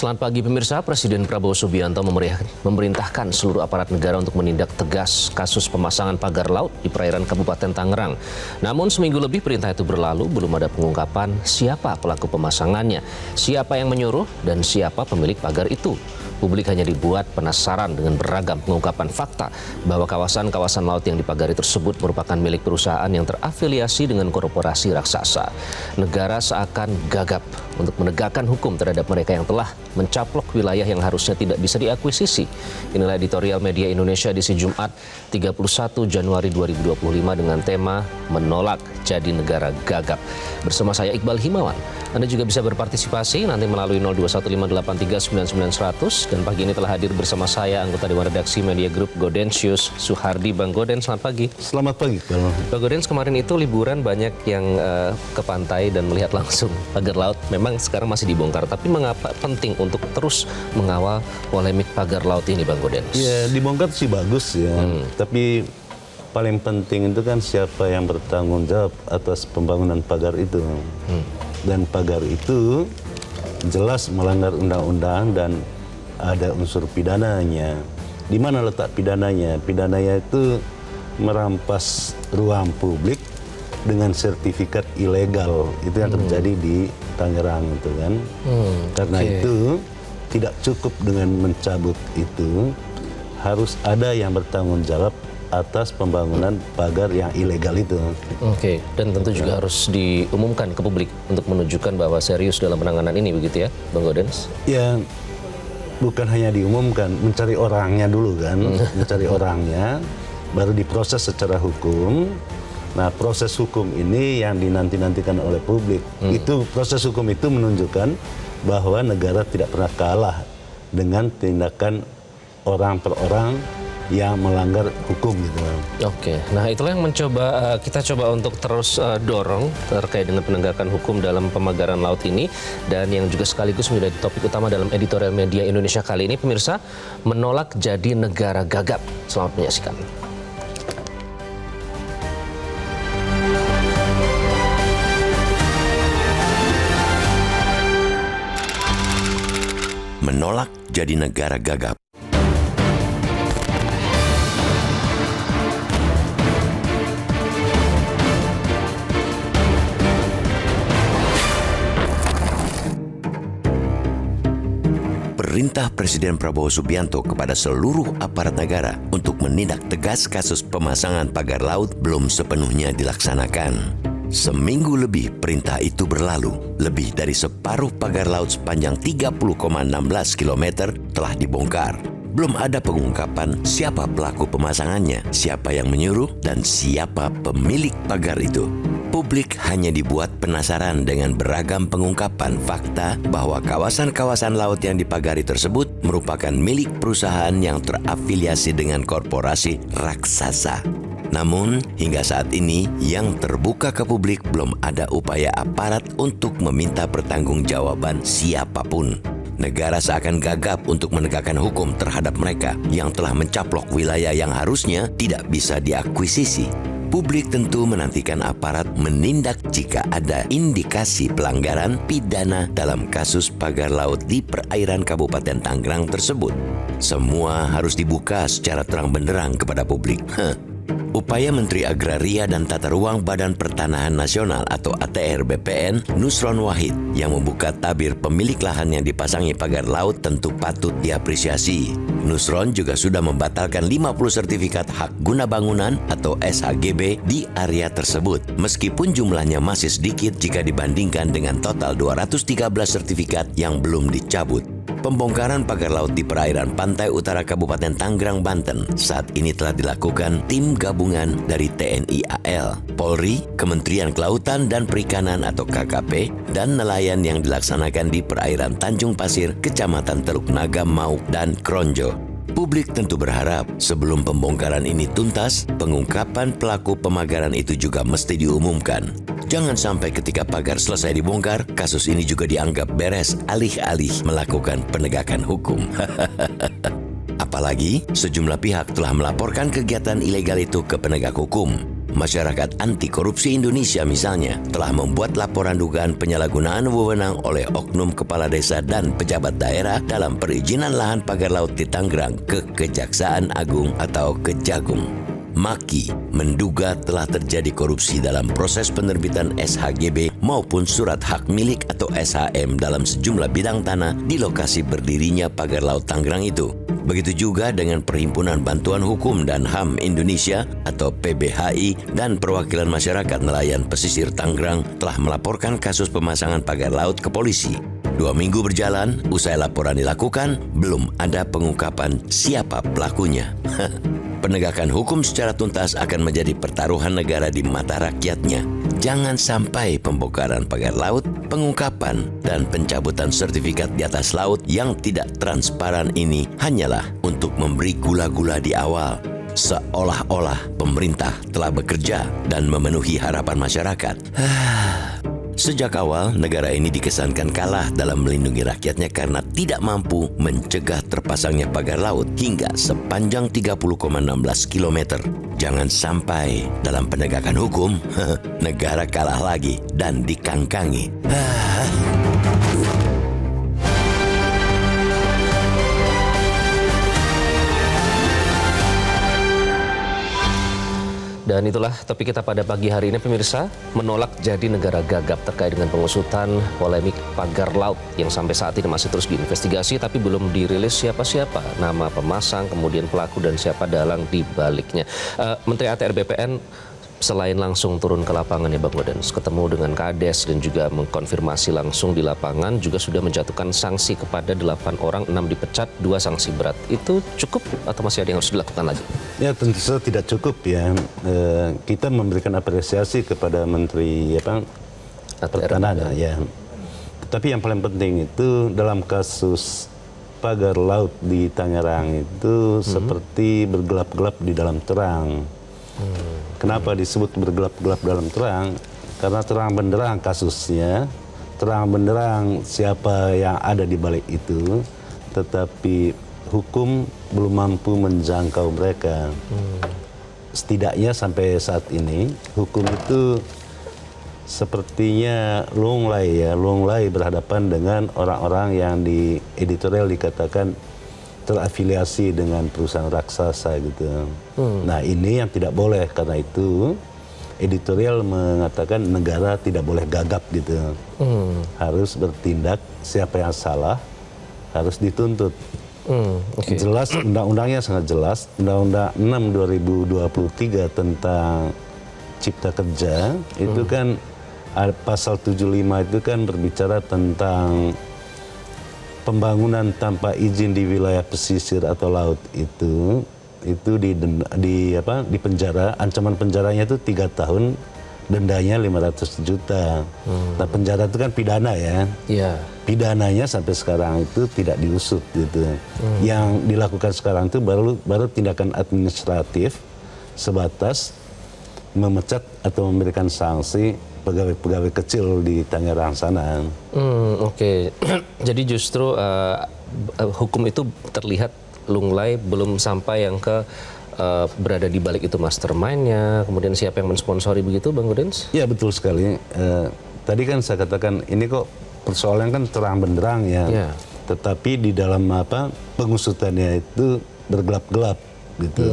Selamat pagi pemirsa, Presiden Prabowo Subianto memerintahkan seluruh aparat negara untuk menindak tegas kasus pemasangan pagar laut di perairan Kabupaten Tangerang. Namun seminggu lebih perintah itu berlalu, belum ada pengungkapan siapa pelaku pemasangannya, siapa yang menyuruh, dan siapa pemilik pagar itu. Publik hanya dibuat penasaran dengan beragam pengungkapan fakta bahwa kawasan-kawasan laut yang dipagari tersebut merupakan milik perusahaan yang terafiliasi dengan korporasi raksasa. Negara seakan gagap untuk menegakkan hukum terhadap mereka yang telah mencaplok wilayah yang harusnya tidak bisa diakuisisi. Inilah editorial Media Indonesia edisi Jumat 31 Januari 2025 dengan tema Menolak Jadi Negara Gagap. Bersama saya Iqbal Himawan. Anda juga bisa berpartisipasi nanti melalui 02158399100 dan pagi ini telah hadir bersama saya anggota Dewan Redaksi Media Group Gaudentius Suhardi. Bang Gaudens, selamat pagi. Selamat pagi. Bang Gaudens, kemarin itu liburan banyak yang ke pantai dan melihat langsung pagar laut. Memang sekarang masih dibongkar, tapi mengapa penting untuk terus mengawal polemik pagar laut ini, Bang Gaudens? Ya, dibongkar sih bagus ya, tapi paling penting itu kan siapa yang bertanggung jawab atas pembangunan pagar itu. Dan pagar itu jelas melanggar undang-undang dan ada unsur pidananya. Di mana letak pidananya? Pidananya itu merampas ruang publik dengan sertifikat ilegal. Itu yang terjadi di Tangerang itu kan. Karena itu tidak cukup dengan mencabut itu, harus ada yang bertanggung jawab atas pembangunan pagar yang ilegal itu. Oke, dan tentu juga harus diumumkan ke publik untuk menunjukkan bahwa serius dalam penanganan ini, begitu ya, Bang Gaudens? Ya, bukan hanya diumumkan, mencari orangnya dulu kan, mencari orangnya, baru diproses secara hukum. Nah, proses hukum ini yang dinanti-nantikan oleh publik. Itu proses hukum itu menunjukkan bahwa negara tidak pernah kalah dengan tindakan orang per orang yang melanggar hukum gitu. Oke, nah itulah yang kita coba untuk terus dorong terkait dengan penegakan hukum dalam pemagaran laut ini, dan yang juga sekaligus menjadi topik utama dalam editorial Media Indonesia kali ini, pemirsa, menolak jadi negara gagap. Selamat menyaksikan. Menolak jadi negara gagap. Perintah Presiden Prabowo Subianto kepada seluruh aparat negara untuk menindak tegas kasus pemasangan pagar laut belum sepenuhnya dilaksanakan. Seminggu lebih perintah itu berlalu, lebih dari separuh pagar laut sepanjang 30,16 km telah dibongkar. Belum ada pengungkapan siapa pelaku pemasangannya, siapa yang menyuruh, dan siapa pemilik pagar itu. Publik hanya dibuat penasaran dengan beragam pengungkapan fakta bahwa kawasan-kawasan laut yang dipagari tersebut merupakan milik perusahaan yang terafiliasi dengan korporasi raksasa. Namun, hingga saat ini yang terbuka ke publik belum ada upaya aparat untuk meminta pertanggungjawaban siapapun. Negara seakan gagap untuk menegakkan hukum terhadap mereka yang telah mencaplok wilayah yang harusnya tidak bisa diakuisisi. Publik tentu menantikan aparat menindak jika ada indikasi pelanggaran pidana dalam kasus pagar laut di perairan Kabupaten Tangerang tersebut. Semua harus dibuka secara terang benderang kepada publik. Upaya Menteri Agraria dan Tata Ruang Badan Pertanahan Nasional atau ATR BPN, Nusron Wahid, yang membuka tabir pemilik lahan yang dipasangi pagar laut tentu patut diapresiasi. Nusron juga sudah membatalkan 50 sertifikat hak guna bangunan atau SHGB di area tersebut, meskipun jumlahnya masih sedikit jika dibandingkan dengan total 213 sertifikat yang belum dicabut. Pembongkaran pagar laut di perairan pantai utara Kabupaten Tangerang, Banten saat ini telah dilakukan tim gabungan dari TNI AL, Polri, Kementerian Kelautan dan Perikanan atau KKP, dan nelayan yang dilaksanakan di perairan Tanjung Pasir, Kecamatan Teluk Naga, Mauk, dan Kronjo. Publik tentu berharap sebelum pembongkaran ini tuntas, pengungkapan pelaku pemagaran itu juga mesti diumumkan. Jangan sampai ketika pagar selesai dibongkar, kasus ini juga dianggap beres alih-alih melakukan penegakan hukum. Apalagi sejumlah pihak telah melaporkan kegiatan ilegal itu ke penegak hukum. Masyarakat Anti Korupsi Indonesia misalnya telah membuat laporan dugaan penyalahgunaan wewenang oleh oknum kepala desa dan pejabat daerah dalam perizinan lahan pagar laut di Tangerang ke Kejaksaan Agung atau Kejagung. Maki menduga telah terjadi korupsi dalam proses penerbitan SHGB maupun surat hak milik atau SHM dalam sejumlah bidang tanah di lokasi berdirinya pagar laut Tangerang itu. Begitu juga dengan Perhimpunan Bantuan Hukum dan HAM Indonesia atau PBHI dan Perwakilan Masyarakat Nelayan Pesisir Tangerang telah melaporkan kasus pemasangan pagar laut ke polisi. 2 minggu berjalan, usai laporan dilakukan, belum ada pengungkapan siapa pelakunya. Penegakan hukum secara tuntas akan menjadi pertaruhan negara di mata rakyatnya. Jangan sampai pembongkaran pagar laut, pengungkapan, dan pencabutan sertifikat di atas laut yang tidak transparan ini hanyalah untuk memberi gula-gula di awal. Seolah-olah pemerintah telah bekerja dan memenuhi harapan masyarakat. Sejak awal, negara ini dikesankan kalah dalam melindungi rakyatnya karena tidak mampu mencegah terpasangnya pagar laut hingga sepanjang 30,16 km. Jangan sampai dalam penegakan hukum, negara kalah lagi dan dikangkangi. Dan itulah topik kita pada pagi hari ini, pemirsa. Menolak jadi negara gagap terkait dengan pengusutan polemik pagar laut yang sampai saat ini masih terus diinvestigasi tapi belum dirilis siapa-siapa nama pemasang, kemudian pelaku dan siapa dalang di baliknya. Menteri ATR BPN selain langsung turun ke lapangan ya Bang Godens, ketemu dengan Kades dan juga mengkonfirmasi langsung di lapangan, juga sudah menjatuhkan sanksi kepada 8 orang, 6 dipecat, 2 sanksi berat. Itu cukup atau masih ada yang harus dilakukan lagi? Ya tentu saja tidak cukup ya. Kita memberikan apresiasi kepada Menteri Pertanahan ya. Tapi yang paling penting itu dalam kasus pagar laut di Tangerang itu seperti bergelap-gelap di dalam terang. Kenapa disebut bergelap-gelap dalam terang? Karena terang benderang kasusnya, terang benderang siapa yang ada di balik itu, tetapi hukum belum mampu menjangkau mereka. Setidaknya sampai saat ini, hukum itu sepertinya lunglai berhadapan dengan orang-orang yang di editorial dikatakan terafiliasi dengan perusahaan raksasa gitu. Nah ini yang tidak boleh, karena itu editorial mengatakan negara tidak boleh gagap gitu. Harus bertindak, siapa yang salah harus dituntut. Jelas, undang-undangnya sangat jelas. Undang-undang 6 2023 tentang Cipta Kerja itu kan pasal 75 itu kan berbicara tentang pembangunan tanpa izin di wilayah pesisir atau laut itu di penjara, ancaman penjaranya itu 3 tahun, dendanya 500 juta. Nah penjara itu kan pidana ya. Pidananya sampai sekarang itu tidak diusut gitu. Yang dilakukan sekarang itu baru tindakan administratif sebatas memecat atau memberikan sanksi pegawai-pegawai kecil di Tangerang sana. Oke. Jadi justru hukum itu terlihat lunglai, belum sampai yang ke berada di balik itu mastermind-nya, kemudian siapa yang mensponsori begitu, Bang Godens? Ya betul sekali. Tadi kan saya katakan ini kok persoalan kan terang benderang ya. Tetapi di dalam pengusutannya itu bergelap-gelap gitu.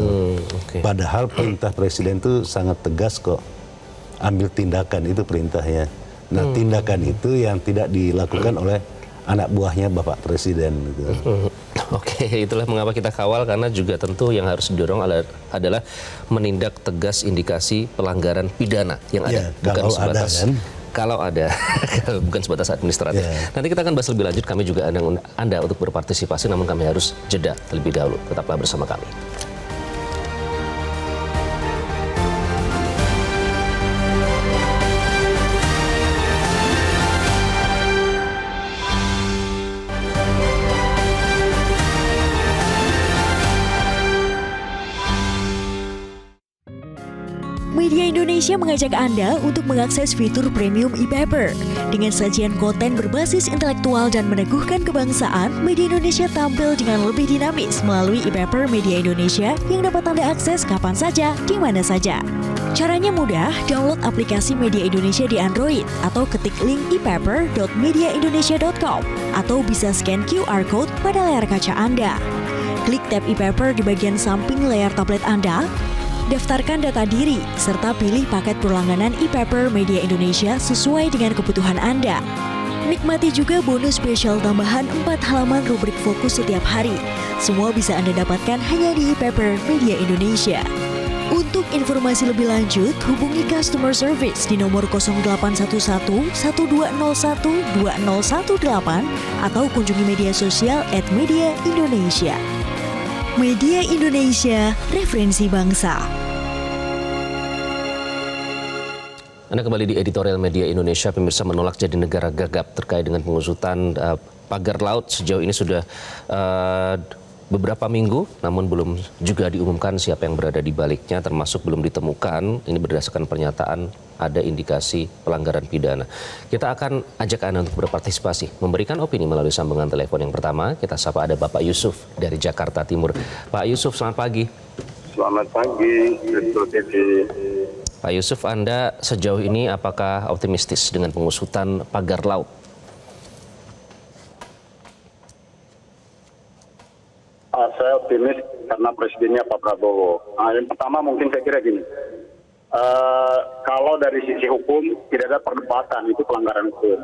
Padahal perintah Presiden itu sangat tegas kok. Ambil tindakan, itu perintahnya. Nah tindakan itu yang tidak dilakukan oleh anak buahnya Bapak Presiden gitu. Oke, itulah mengapa kita kawal, karena juga tentu yang harus didorong adalah menindak tegas indikasi pelanggaran pidana yang ada, bukan sebatas kalau ada, bukan sebatas administratif. Nanti kita akan bahas lebih lanjut, kami juga undang Anda untuk berpartisipasi, namun kami harus jeda terlebih dahulu. Tetaplah bersama kami. Media Indonesia mengajak Anda untuk mengakses fitur premium e-paper. Dengan sajian konten berbasis intelektual dan meneguhkan kebangsaan, Media Indonesia tampil dengan lebih dinamis melalui e-paper Media Indonesia yang dapat Anda akses kapan saja, di mana saja. Caranya mudah, download aplikasi Media Indonesia di Android atau ketik link ePaper.mediaindonesia.com atau bisa scan QR Code pada layar kaca Anda. Klik tab ePaper di bagian samping layar tablet Anda, daftarkan data diri, serta pilih paket berlangganan ePaper Media Indonesia sesuai dengan kebutuhan Anda. Nikmati juga bonus spesial tambahan 4 halaman rubrik fokus setiap hari. Semua bisa Anda dapatkan hanya di ePaper Media Indonesia. Untuk informasi lebih lanjut, hubungi customer service di nomor 0811 1201 2018 atau kunjungi media sosial @mediaindonesia. Media Indonesia, referensi bangsa. Anda kembali di editorial Media Indonesia. Pemirsa, menolak jadi negara gagap terkait dengan pengusutan pagar laut sejauh ini sudah beberapa minggu, namun belum juga diumumkan siapa yang berada di baliknya, termasuk belum ditemukan. Ini berdasarkan pernyataan ada indikasi pelanggaran pidana. Kita akan ajak Anda untuk berpartisipasi, memberikan opini melalui sambungan telepon yang pertama. Kita sapa ada Bapak Yusuf dari Jakarta Timur. Pak Yusuf, selamat pagi. Selamat pagi, Metro TV. Pak Yusuf, Anda sejauh ini apakah optimistis dengan pengusutan pagar laut? Saya optimis karena presidennya Pak Prabowo. Yang pertama mungkin saya kira gini, kalau dari sisi hukum tidak ada perdebatan, itu pelanggaran hukum.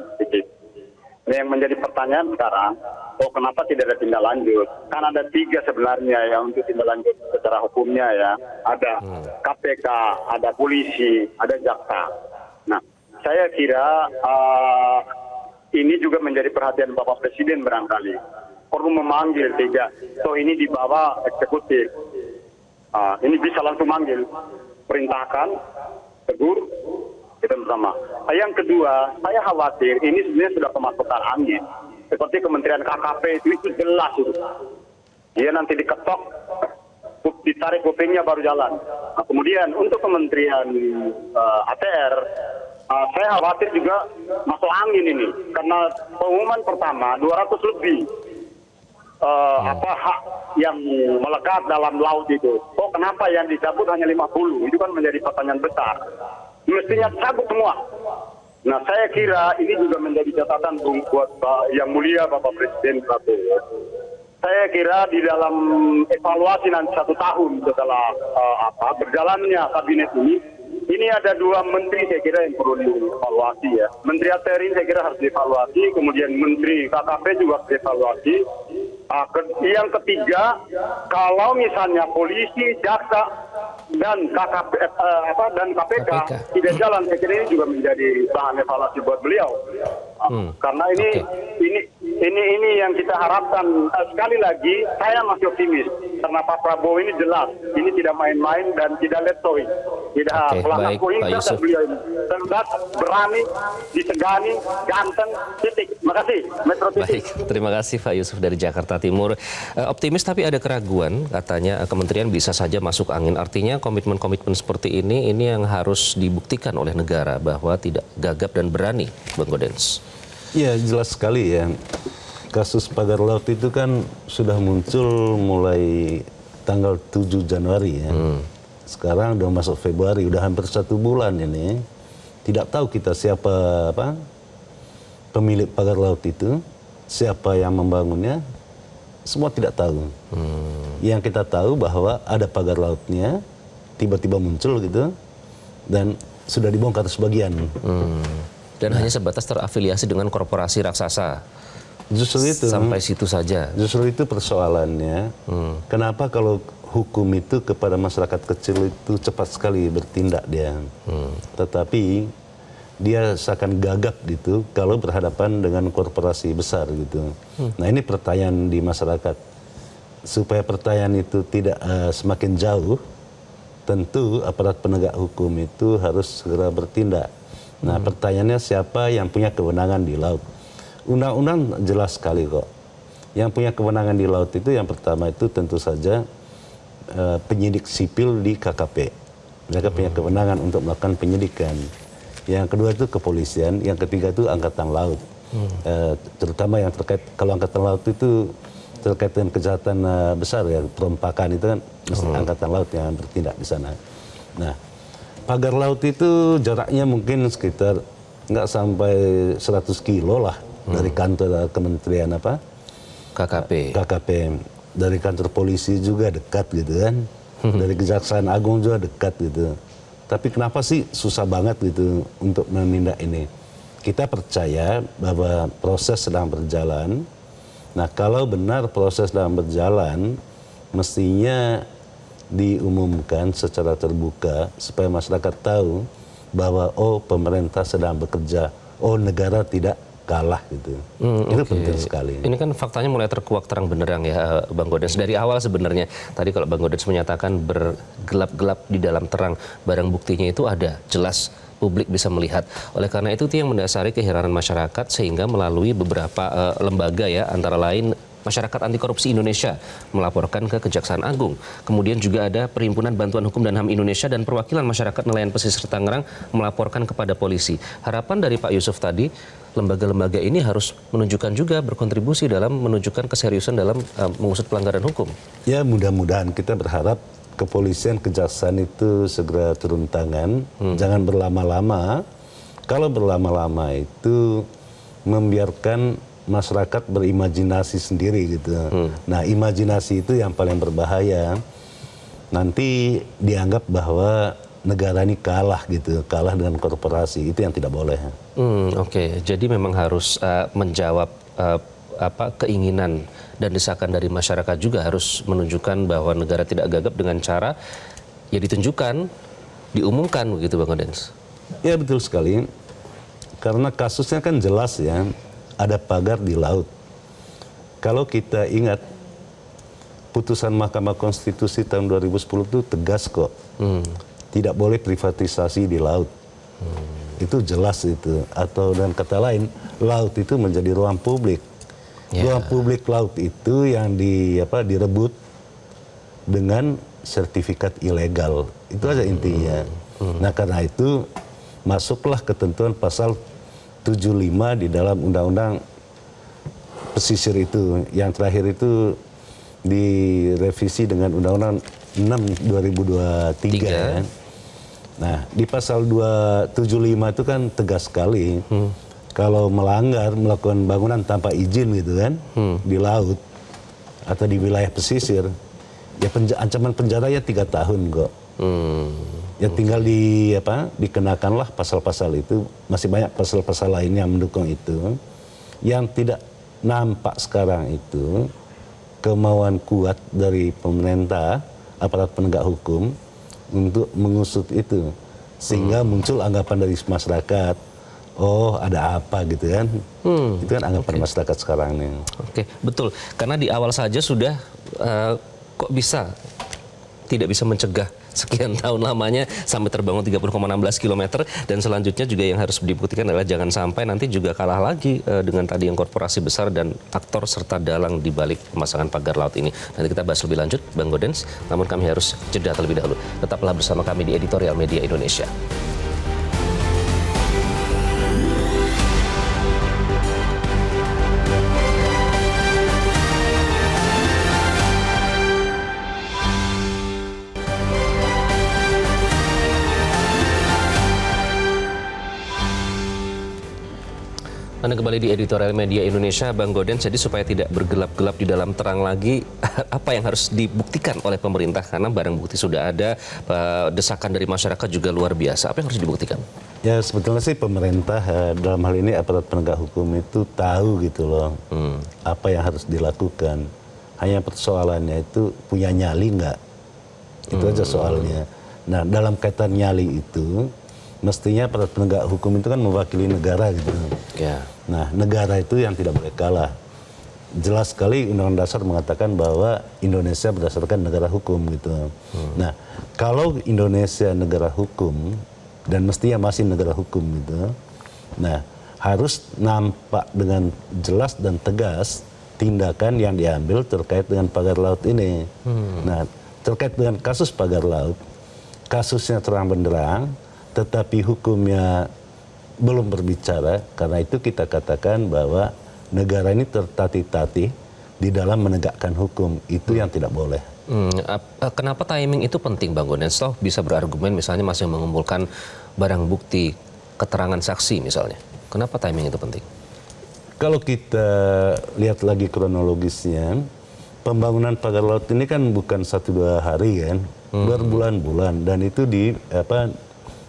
Ini yang menjadi pertanyaan sekarang, kenapa tidak ada tindak lanjut? Kan ada 3 sebenarnya yang untuk tindak lanjut secara hukumnya ya. Ada KPK, ada polisi, ada jaksa. Nah, saya kira ini juga menjadi perhatian Bapak Presiden barangkali. Perlu memanggil 3. Ini di bawah eksekutif. Ini bisa langsung manggil, perintahkan, tegur, kita bersama. Yang kedua, saya khawatir ini sebenarnya sudah kemasukan angin. Seperti Kementerian KKP itu jelas itu. Dia nanti diketok, ditarik kupingnya baru jalan. Nah, kemudian untuk Kementerian ATR, saya khawatir juga masuk angin ini. Karena pengumuman pertama 200 lebih. Hak yang melekat dalam laut itu. Kenapa yang dicabut hanya 50? Itu kan menjadi pertanyaan besar. Mestinya cabut semua. Nah, saya kira ini juga menjadi catatan buat yang mulia Bapak Presiden Prabowo. Saya kira di dalam evaluasi nanti 1 tahun setelah berjalannya kabinet ini ada 2 menteri saya kira yang perlu dievaluasi ya. Menteri ATR ini saya kira harus dievaluasi, kemudian Menteri KKP juga harus dievaluasi. Yang ketiga, kalau misalnya polisi, jaksa dan KPK tidak jalan, saya kira ini juga menjadi bahan evaluasi buat beliau. Karena ini yang kita harapkan. Sekali lagi, saya masih optimis karena Pak Prabowo ini jelas, ini tidak main-main dan tidak letoi, tidak pelanggar poin. Beliau ini cerdas, berani, disegani, ganteng, titik. Terima kasih, Metro TV. Baik, terima kasih Pak Yusuf dari Jakarta Timur. Optimis tapi ada keraguan, katanya kementerian bisa saja masuk angin. Artinya komitmen-komitmen seperti ini yang harus dibuktikan oleh negara bahwa tidak gagap dan berani, Bang Godens. Ya, jelas sekali ya. Kasus pagar laut itu kan sudah muncul mulai tanggal 7 Januari ya. Sekarang udah masuk Februari, udah hampir 1 bulan ini. Tidak tahu kita siapa pemilik pagar laut itu, siapa yang membangunnya, semua tidak tahu. Yang kita tahu bahwa ada pagar lautnya, tiba-tiba muncul gitu, dan sudah dibongkar sebagian. Dan hanya sebatas terafiliasi dengan korporasi raksasa. Justru itu. Sampai situ saja. Justru itu persoalannya. Kenapa kalau hukum itu kepada masyarakat kecil itu cepat sekali bertindak dia. Tetapi dia seakan gagap gitu kalau berhadapan dengan korporasi besar gitu. Nah, ini pertanyaan di masyarakat. Supaya pertanyaan itu tidak semakin jauh, tentu aparat penegak hukum itu harus segera bertindak. Nah, pertanyaannya siapa yang punya kewenangan di laut? Undang-undang jelas sekali kok. Yang punya kewenangan di laut itu yang pertama itu tentu saja penyidik sipil di KKP. Mereka punya kewenangan untuk melakukan penyidikan. Yang kedua itu kepolisian, yang ketiga itu angkatan laut. Terutama yang terkait, kalau angkatan laut itu terkait dengan kejahatan besar ya, perompakan itu kan angkatan laut yang bertindak di sana. Nah, pagar laut itu jaraknya mungkin sekitar nggak sampai 100 kilo lah dari kantor Kementerian KKP. Dari kantor polisi juga dekat gitu kan. Dari Kejaksaan Agung juga dekat gitu. Tapi kenapa sih susah banget gitu untuk menindak ini? Kita percaya bahwa proses sedang berjalan. Nah, kalau benar proses sedang berjalan, mestinya diumumkan secara terbuka supaya masyarakat tahu bahwa pemerintah sedang bekerja, negara tidak kalah gitu. Itu penting sekali. Ini kan faktanya mulai terkuak terang benderang ya, Bang Gaudens. Dari awal sebenarnya, tadi kalau Bang Gaudens menyatakan bergelap-gelap di dalam terang, barang buktinya itu ada, jelas publik bisa melihat. Oleh karena itu yang mendasari keheranan masyarakat sehingga melalui beberapa lembaga ya, antara lain Masyarakat Anti Korupsi Indonesia melaporkan ke Kejaksaan Agung. Kemudian juga ada Perhimpunan Bantuan Hukum dan HAM Indonesia dan Perwakilan Masyarakat Nelayan Pesisir Tangerang melaporkan kepada polisi. Harapan dari Pak Yusuf tadi, lembaga-lembaga ini harus menunjukkan juga berkontribusi dalam menunjukkan keseriusan dalam mengusut pelanggaran hukum. Ya, mudah-mudahan kita berharap kepolisian, kejaksaan itu segera turun tangan, jangan berlama-lama. Kalau berlama-lama itu membiarkan masyarakat berimajinasi sendiri gitu. Nah, imajinasi itu yang paling berbahaya. Nanti dianggap bahwa negara ini kalah gitu, kalah dengan korporasi. Itu yang tidak boleh. Oke. Jadi memang harus menjawab keinginan dan desakan dari masyarakat juga harus menunjukkan bahwa negara tidak gagap dengan cara ya ditunjukkan, diumumkan begitu Bang Gaudens. Ya, betul sekali. Karena kasusnya kan jelas ya. Ada pagar di laut. Kalau kita ingat putusan Mahkamah Konstitusi tahun 2010 itu tegas kok. Tidak boleh privatisasi di laut. Itu jelas itu. Atau dengan kata lain, laut itu menjadi ruang publik. Ruang publik laut itu yang direbut dengan sertifikat ilegal. Itu aja intinya. Nah, karena itu masuklah ketentuan pasal 75 di dalam Undang-Undang Pesisir itu. Yang terakhir itu direvisi dengan Undang-Undang 6 2023 ya. Nah, di pasal 275 itu kan tegas sekali. Kalau melakukan bangunan tanpa izin gitu kan, di laut atau di wilayah pesisir, ya ancaman penjara ya 3 tahun kok. Ya tinggal dikenakanlah pasal-pasal itu. Masih banyak pasal-pasal lain yang mendukung itu. Yang tidak nampak sekarang itu kemauan kuat dari pemerintah, aparat penegak hukum untuk mengusut itu. Sehingga muncul anggapan dari masyarakat, ada apa gitu kan. Itu kan anggapan masyarakat sekarang nih. Oke, betul. Karena di awal saja sudah kok bisa tidak bisa mencegah sekian tahun lamanya sampai terbangun 30,16 km, dan selanjutnya juga yang harus dibuktikan adalah jangan sampai nanti juga kalah lagi dengan tadi yang korporasi besar dan aktor serta dalang di balik pemasangan pagar laut ini. Nanti kita bahas lebih lanjut Bang Gaudens, namun kami harus jeda terlebih dahulu. Tetaplah bersama kami di Editorial Media Indonesia. Anda kembali di Editorial Media Indonesia, Bang Gaudens. Jadi supaya tidak bergelap-gelap di dalam terang lagi, apa yang harus dibuktikan oleh pemerintah? Karena barang bukti sudah ada, desakan dari masyarakat juga luar biasa. Apa yang harus dibuktikan? Ya, sebetulnya sih pemerintah dalam hal ini aparat penegak hukum itu tahu gitu loh apa yang harus dilakukan. Hanya persoalannya itu punya nyali nggak? Itu aja soalnya. Nah, dalam kaitan nyali itu mestinya aparat penegak hukum itu kan mewakili negara gitu. Ya. Nah, negara itu yang tidak boleh kalah. Jelas sekali Undang-Undang Dasar mengatakan bahwa Indonesia berdasarkan negara hukum gitu. Nah, kalau Indonesia negara hukum dan mestinya masih negara hukum gitu. Nah, harus nampak dengan jelas dan tegas tindakan yang diambil terkait dengan pagar laut ini. Nah, terkait dengan kasus pagar laut, kasusnya terang benderang, tetapi hukumnya belum berbicara. Karena itu kita katakan bahwa negara ini tertatih-tatih di dalam menegakkan hukum. Itu yang tidak boleh. Kenapa timing itu penting, Bang Gaudens? Toh bisa berargumen misalnya masih mengumpulkan barang bukti, keterangan saksi misalnya. Kenapa timing itu penting? Kalau kita lihat lagi kronologisnya, pembangunan pagar laut ini kan bukan 1-2 hari kan, berbulan-bulan, dan itu di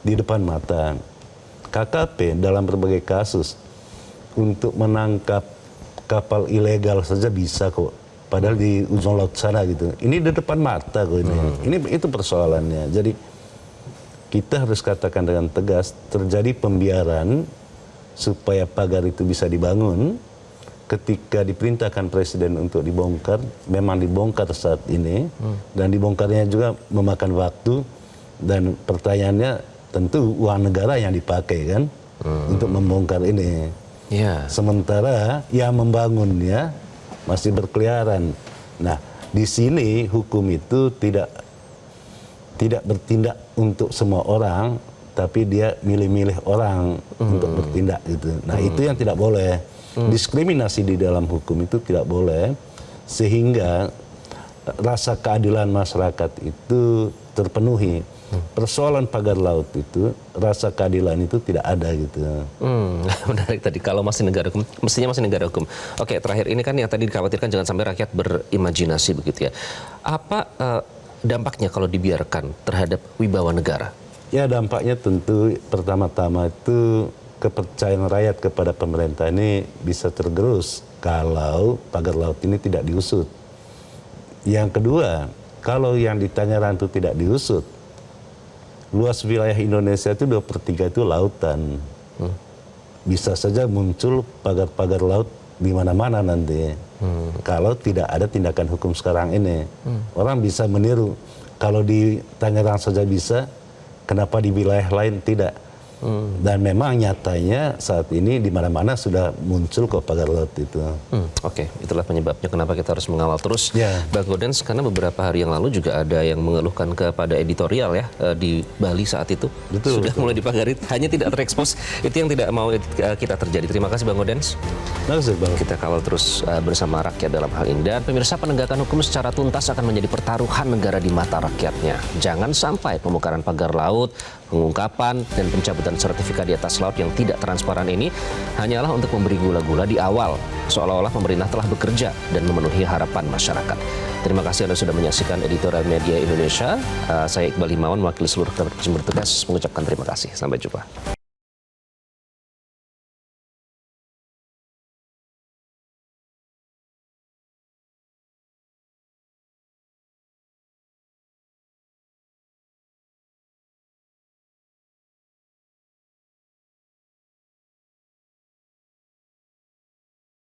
depan mata. KKP dalam berbagai kasus untuk menangkap kapal ilegal saja bisa kok, padahal di ujung laut sana gitu. Ini di depan mata kok ini. Itu persoalannya. Jadi kita harus katakan dengan tegas, terjadi pembiaran supaya pagar itu bisa dibangun. Ketika diperintahkan presiden untuk dibongkar, memang dibongkar saat ini, dan dibongkarnya juga memakan waktu, dan pertanyaannya tentu uang negara yang dipakai kan untuk membongkar ini. Ya. Sementara yang membangunnya masih berkeliaran. Nah, di sini hukum itu tidak bertindak untuk semua orang, tapi dia milih-milih orang untuk bertindak gitu. Nah, itu yang tidak boleh. Diskriminasi di dalam hukum itu tidak boleh, sehingga rasa keadilan masyarakat itu terpenuhi. Persoalan pagar laut itu, rasa keadilan itu tidak ada gitu. Menarik tadi, kalau masih negara hukum, mestinya masih negara hukum. Oke, terakhir ini kan yang tadi dikhawatirkan jangan sampai rakyat berimajinasi begitu ya. Apa dampaknya kalau dibiarkan terhadap wibawa negara? Ya, dampaknya tentu pertama-tama itu kepercayaan rakyat kepada pemerintah ini bisa tergerus kalau pagar laut ini tidak diusut. Yang kedua, kalau yang di Tangerang itu tidak diusut, luas wilayah Indonesia itu 2/3 itu lautan. Bisa saja muncul pagar-pagar laut di mana-mana nanti. Kalau tidak ada tindakan hukum sekarang ini. Orang bisa meniru, kalau di Tangerang saja bisa, kenapa di wilayah lain tidak? Dan memang nyatanya saat ini di mana-mana sudah muncul kok pagar laut itu. Oke, itulah penyebabnya kenapa kita harus mengawal terus, Ya. Bang Gaudens, karena beberapa hari yang lalu juga ada yang mengeluhkan kepada editorial ya di Bali saat itu. Betul, Sudah mulai dipagari, hanya tidak terekspos. Itu yang tidak mau kita terjadi. Terima kasih Bang Gaudens. Terima kasih, Bang. Kita kawal terus bersama rakyat dalam hal ini. Dan pemirsa, penegakan hukum secara tuntas akan menjadi pertaruhan negara di mata rakyatnya. Jangan sampai pembukaran pagar laut, pengungkapan, dan pencabutan sertifikat di atas laut yang tidak transparan ini hanyalah untuk memberi gula-gula di awal, seolah-olah pemerintah telah bekerja dan memenuhi harapan masyarakat. Terima kasih Anda sudah menyaksikan Editorial Media Indonesia. Saya Iqbal Himawan, mewakili seluruh rekan bertugas, mengucapkan terima kasih. Sampai jumpa.